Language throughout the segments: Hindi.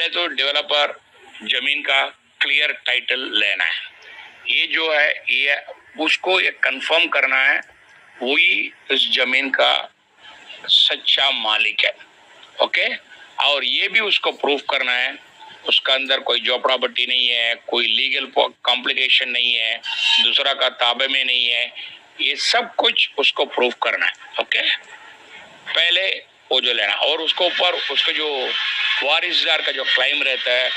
पहले तो डेवलपर जमीन का क्लियर टाइटल लेना है। ये जो है ये उसको ये कंफर्म करना है वही इस जमीन का सच्चा मालिक है। ओके, और ये भी उसको प्रूफ करना है उसका अंदर कोई जोपड़ा पट्टी नहीं है, कोई लीगल कॉम्प्लिकेशन नहीं है, दूसरा का ताबे में नहीं है, ये सब कुछ उसको प्रूफ करना है। ओके, पहले वो जो लेना और उसको ऊपर उसका जो वारिसदार का जो क्लाइम रहता है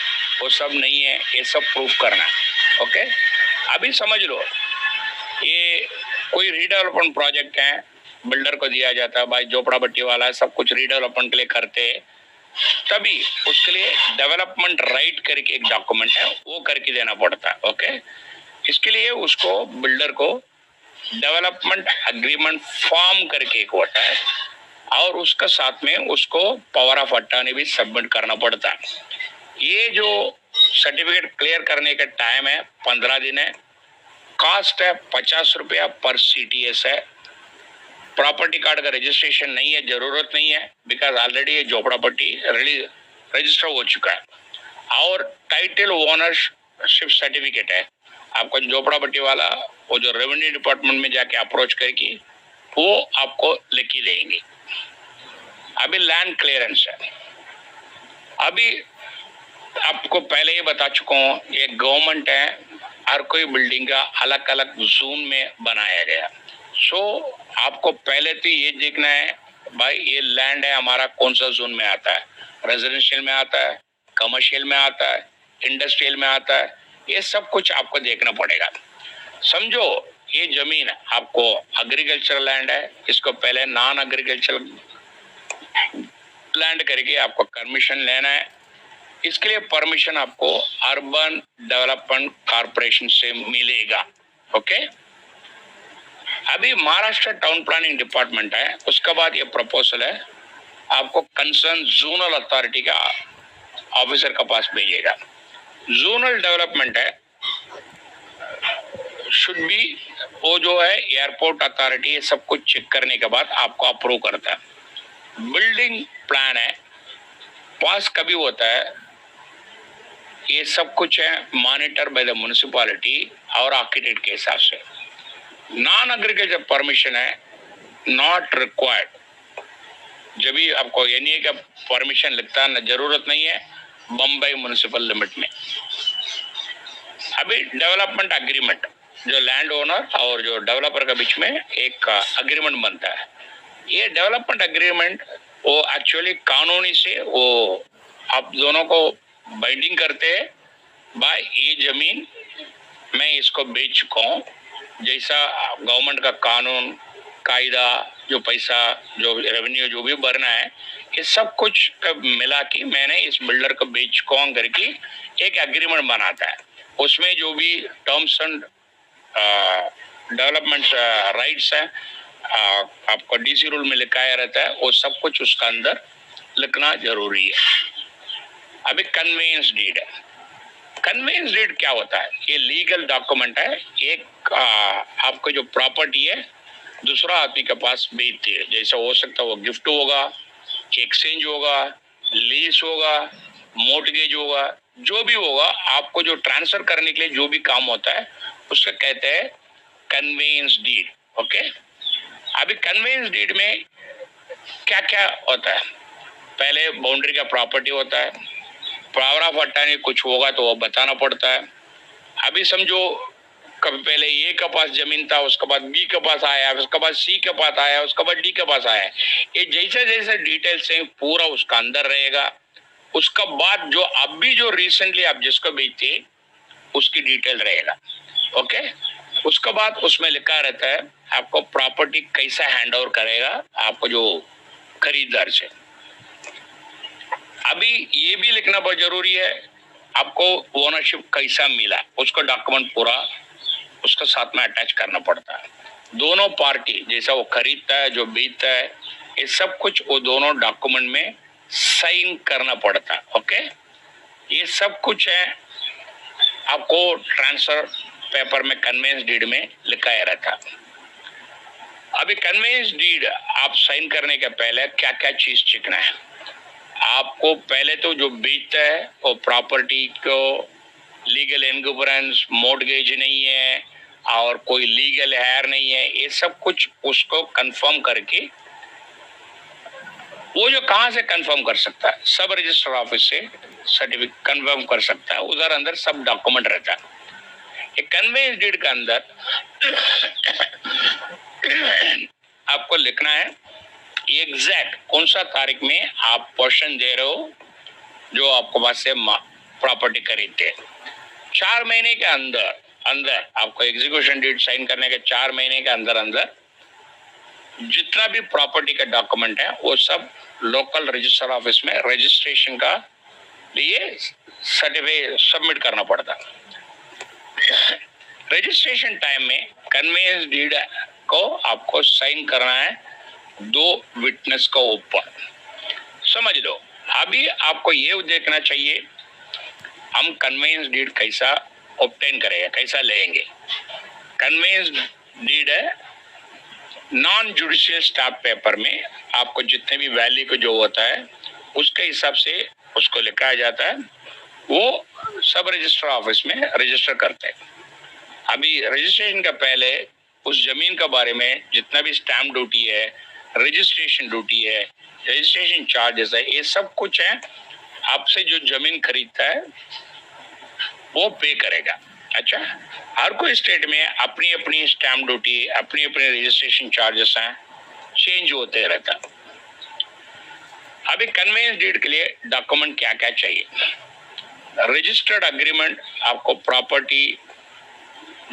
वो सब नहीं है, ये सब प्रूफ करना है। ओके, अभी समझ लो ये कोई रीडेवलपमेंट प्रोजेक्ट है, बिल्डर को दिया जाता है, भाई झोपड़ा भट्टी वाला सब कुछ रीडेवलपमेंट के लिए करते हैं, तभी उसके लिए डेवलपमेंट राइट करके एक डॉक्यूमेंट है वो करके देना पड़ता है। ओके, इसके लिए उसको बिल्डर को डेवलपमेंट एग्रीमेंट फॉर्म करके एक होता है और उसका साथ में उसको पावर ऑफ अटॉर्नी भी सबमिट करना पड़ता है। ये जो सर्टिफिकेट क्लियर करने का टाइम है 15 दिन है, कॉस्ट है 50 रुपया पर CTS है। प्रॉपर्टी कार्ड का रजिस्ट्रेशन नहीं है, जरूरत नहीं है, बिकॉज ऑलरेडी ये झोपड़ा पट्टी रजिस्टर हो चुका है। और टाइटल ओनरशिप सर्टिफिकेट है, आपको झोपड़ा पट्टी वाला वो जो रेवेन्यू डिपार्टमेंट में जाके अप्रोच करके वो आपको लेके देंगे। अभी लैंड क्लियरेंस है, अभी आपको पहले ही बता चुका हूँ ये गवर्नमेंट है, हर कोई बिल्डिंग का अलग अलग जोन में बनाया गया। सो आपको पहले तो ये देखना है भाई ये लैंड है हमारा कौन सा जोन में आता है, रेजिडेंशियल में आता है, कमर्शियल में आता है, इंडस्ट्रियल में आता है, ये सब कुछ आपको देखना पड़ेगा। समझो ये जमीन आपको एग्रीकल्चर लैंड है, इसको पहले नॉन एग्रीकल्चर लैंड करके आपको परमिशन लेना है। इसके लिए परमिशन आपको अर्बन डेवलपमेंट कॉर्पोरेशन से मिलेगा। ओके, अभी महाराष्ट्र टाउन प्लानिंग डिपार्टमेंट है, उसके बाद ये प्रपोजल है आपको कंसर्न जोनल अथॉरिटी का ऑफिसर के पास भेजेगा। जोनल डेवलपमेंट है शुड बी वो जो है एयरपोर्ट अथॉरिटी ये सब कुछ चेक करने के बाद आपको अप्रूव करता है। बिल्डिंग प्लान है पास कभी होता है, ये सब कुछ है मॉनिटर बाय द म्युनिसिपैलिटी और आर्किटेक्ट के हिसाब से। नॉन एग्रीकल्चर परमिशन है नॉट रिक्वायर्ड, जब भी आपको NA का परमिशन लगता है, जरूरत नहीं है बम्बई म्युनिसिपल लिमिट में। अभी डेवलपमेंट एग्रीमेंट जो लैंड ओनर और जो डेवलपर के बीच में एक एग्रीमेंट बनता है, ये डेवलपमेंट एग्रीमेंट वो एक्चुअली कानूनी से वो आप दोनों को बाइंडिंग करते हैं, भाई ये जमीन मैं इसको बेच चुका हूँ, जैसा गवर्नमेंट का कानून कायदा जो पैसा जो रेवेन्यू जो भी भरना है ये सब कुछ मिला के मैंने इस बिल्डर को बेच चुका हूँ करके एक एग्रीमेंट बनाता है। उसमें जो भी टर्म्स एंड डेवलपमेंट राइट्स है आपको DC रूल में लिखाया रहता है, वो सब कुछ उसका अंदर लिखना जरूरी है। अभी कन्वेंस डीड है, कन्वेंस डीड क्या होता है, ये लीगल डॉक्यूमेंट है, एक आपको जो प्रॉपर्टी है दूसरा आदमी के पास बेचती है, जैसा हो सकता है वो गिफ्ट होगा, एक्सचेंज होगा, लीज होगा, मोर्टगेज होगा, जो भी होगा आपको जो ट्रांसफर करने के लिए जो भी काम होता है उसको कहते हैं कन्वेंस डीड। ओके, अभी कन्वेंस डीड में क्या क्या होता है, पहले बाउंड्री का प्रॉपर्टी होता है, पावर ऑफ अटॉर्नी कुछ होगा तो वो बताना पड़ता है। अभी समझो कभी पहले A के पास जमीन था, उसके बाद B के पास आया, उसके बाद C के पास आया, उसके बाद D के पास आया, ये जैसे जैसे डिटेल्स हैं पूरा उसका अंदर रहेगा। उसका बाद जो अभी जो रिसेंटली आप जिसको बेचते उसकी डिटेल रहेगा। ओके, उसके बाद उसमें लिखा रहता है आपको प्रॉपर्टी कैसा हैंड ओवर करेगा आपको जो खरीदार से। अभी ये भी लिखना बहुत जरूरी है आपको ओनरशिप कैसा मिला, उसका डॉक्यूमेंट पूरा उसके साथ में अटैच करना पड़ता है। दोनों पार्टी जैसा वो खरीदता है जो बेचता है ये सब कुछ वो दोनों डॉक्यूमेंट में साइन करना पड़ता है। ओके, ये सब कुछ है आपको ट्रांसफर पेपर में कन्वेंस डीड में लिखाया रहता है। अभी कन्वेंस डीड आप साइन करने के पहले क्या क्या चीज लिखना है, आपको पहले तो जो बेचता है वो प्रॉपर्टी को लीगल इनकम्बरेंस मॉर्गेज नहीं है और कोई लीगल हेयर नहीं है, ये सब कुछ उसको कंफर्म करके, वो जो कहां से कंफर्म कर सकता है, सब रजिस्टर ऑफिस से सर्टिफिकेट कंफर्म कर सकता है, उधर अंदर सब डॉक्यूमेंट रहता है। एक कन्वेंस डीड के अंदर आपको लिखना है एग्जैक्ट कौन सा तारीख में आप पोर्शन दे रहे हो जो आपको पास से प्रॉपर्टी खरीदते। 4 महीने के अंदर अंदर आपको एग्जीक्यूशन डीड साइन करने के 4 महीने के अंदर अंदर जितना भी प्रॉपर्टी का डॉक्यूमेंट है वो सब लोकल रजिस्टर ऑफिस में रजिस्ट्रेशन का लिए सर्टिफिकेट सबमिट करना पड़ता। रजिस्ट्रेशन टाइम में कन्वेंस डीड को आपको साइन करना है 2 विटनेस को ऊपर। समझ लो, अभी आपको ये देखना चाहिए हम कन्वेंस डीड कैसा ऑब्टेन करेंगे, कैसा लेंगे। कन्वेंस डीड है नॉन जुडिशियल स्टैम्प पेपर में, आपको जितने भी वैल्यू को जो होता है उसके हिसाब से उसको लिखा जाता है, वो सब रजिस्टर ऑफिस में रजिस्टर करते हैं। अभी रजिस्ट्रेशन का पहले उस जमीन के बारे में जितना भी स्टैम्प ड्यूटी है, रजिस्ट्रेशन ड्यूटी है, रजिस्ट्रेशन चार्जेस है, ये सब कुछ है, आपसे जो जमीन खरीदता है वो पे करेगा। अच्छा, हर कोई स्टेट में अपनी अपनी स्टैम्प ड्यूटी, अपनी अपनी रजिस्ट्रेशन चार्जेस हैं, चेंज होते रहता। अभी कन्वेंस डीड के लिए डॉक्यूमेंट क्या क्या चाहिए। रजिस्टर्ड अग्रीमेंट, आपको प्रॉपर्टी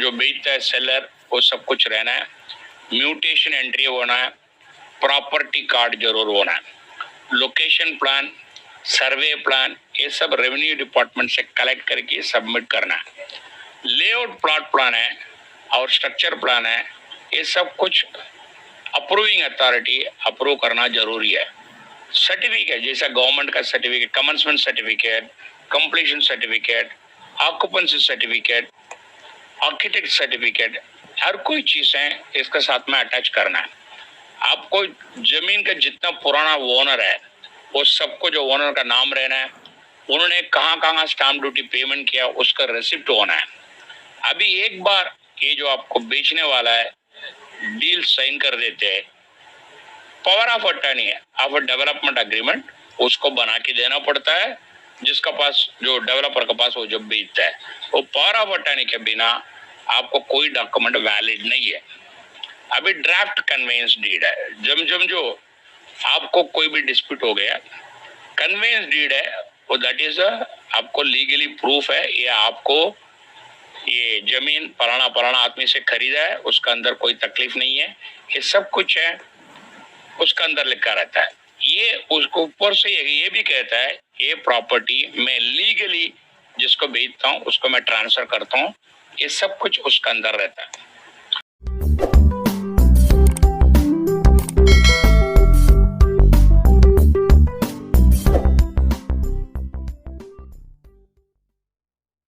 जो बेचता है सेलर वो सब कुछ रहना है, म्यूटेशन एंट्री होना है, प्रॉपर्टी कार्ड जरूर होना है, लोकेशन प्लान, सर्वे प्लान, ये सब रेवेन्यू डिपार्टमेंट से कलेक्ट करके सबमिट करना है। लेआउट प्लॉट प्लान है और स्ट्रक्चर प्लान है, ये सब कुछ अप्रूविंग अथॉरिटी अप्रूव करना जरूरी है। सर्टिफिकेट जैसा गवर्नमेंट का certificate, commencement certificate, completion certificate, occupancy certificate, architect certificate, हर कोई चीज है इसके साथ में अटैच करना है। आपको जमीन का जितना पुराना ओनर है वो सबको जो ओनर का नाम रहना है, उन्होंने कहाँ कहाँ स्टाम्प ड्यूटी पेमेंट किया उसका रिसिप्ट होना है। अभी एक बार ये जो आपको बेचने वाला है डील साइन कर देते हैं, पावर ऑफ अटर्नी है ऑफ डेवलपमेंट अग्रीमेंट उसको बना के देना पड़ता है, जिसका पास जो डेवलपर के पास वो जब बेचता है, वो पावर ऑफ अटर्नी के बिना आपको कोई डॉक्यूमेंट वैलिड नहीं है। अभी ड्राफ्ट कन्वेंस डीड है, जब जो आपको कोई भी डिस्प्यूट हो गया, कन्वेंस डीड है वो दैट इज आपको लीगली प्रूफ है, ये आपको ये जमीन फलाना आदमी से खरीदा है, उसका अंदर कोई तकलीफ नहीं है, ये सब कुछ है उसका अंदर लिखा रहता है। ये उसको ऊपर से ये भी कहता है ये प्रॉपर्टी मैं लीगली जिसको बेचता हूँ उसको मैं ट्रांसफर करता हूँ, ये सब कुछ उसका अंदर रहता है।